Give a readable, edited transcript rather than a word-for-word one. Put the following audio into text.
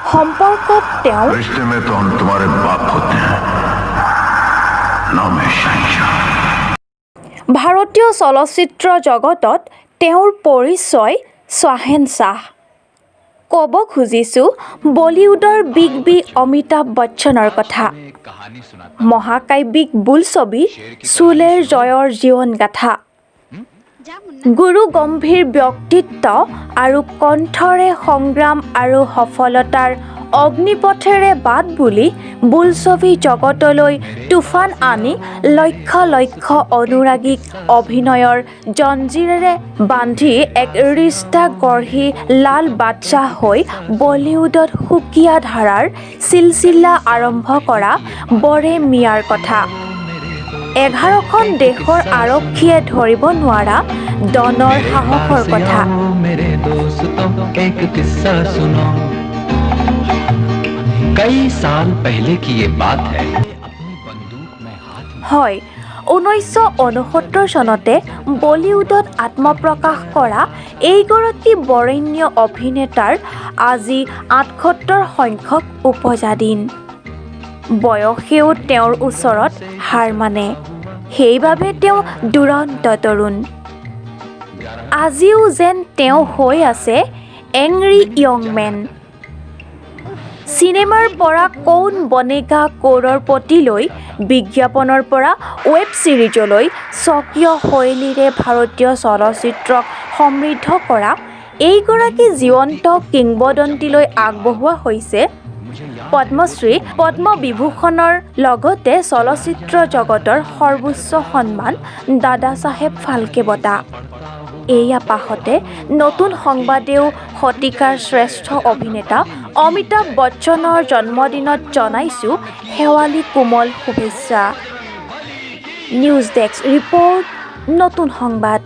সম্পৰ্কত তেওঁ रिश्ते में तो हम तुम्हारे बाप होते हैं ना मैं शहंशाह ভাৰতীয় চলচ্চিত্ৰ জগতত তেওঁৰ পৰিচয় শ্বাহেনশ্বাহ। ক'ব খুজিছোঁ বলিউডৰ বিগ বি অমিতাভ বচ্চনৰ কথা। মহাকাব্যিক বোলছবি চুলেৰ জয়ৰ জীৱনগাথা। গুৰু গম্ভীৰ ব্যক্তিত্ব আৰু কণ্ঠৰে সংগ্ৰাম আৰু সফলতাৰ অগ্নিপথেৰে বাট বুলি বোলছবি জগতলৈ তুফান আনি লক্ষ লক্ষ অনুৰাগীক অভিনয়ৰ জঞ্জীৰেৰে বান্ধি এক ৰিষ্টা গঢ়ি লাল বাদশ্বাহ হৈ বলিউডত সুকীয়া ধাৰাৰ চিলচিলা আৰম্ভ কৰা বৰে মিয়াৰ কথা। 11খন দেশৰ আৰক্ষীয়ে ধৰিব নোৱাৰা ডনৰ সাহসৰ কথা। कई साल पहले की ये बात है। হয়, 1969 চনতে বলিউডত আত্মপ্ৰকাশ কৰা এইগৰাকী বৰেণ্য অভিনেতাৰ আজি 78 সংখ্যক উপজা দিন। বয়সেও তেওঁৰ ওচৰত হাৰ মানে, সেইবাবে তেওঁ দুৰন্ত তৰুণ। আজিও যেন তেওঁ হৈ আছে এংৰি য়ং মেন। চিনেমাৰ পৰা কৌন বনেগা কৰ'ৰপতিলৈ বিজ্ঞাপনৰ পৰা ৱেব ছিৰিজলৈ স্বকীয় শৈলীৰে ভাৰতীয় চলচ্চিত্ৰক সমৃদ্ধ কৰা এইগৰাকী জীৱন্ত কিংবদন্তীলৈ আগবঢ়োৱা হৈছে পদ্মশ্ৰী পদ্মবিভূষণৰ লগতে চলচ্চিত্ৰ জগতৰ সৰ্বোচ্চ সন্মান দাদা চাহেব ফাল্কে বঁটা। এয়া পাশতে নতুন সংবাদেও শতিকাৰ শ্ৰেষ্ঠ অভিনেতা অমিতাভ বচ্চনৰ জন্মদিনত জনাইছোঁ শেৱালী কোমল শুভেচ্ছা। নিউজ ডেস্ক ৰিপৰ্ট, নতুন সংবাদ।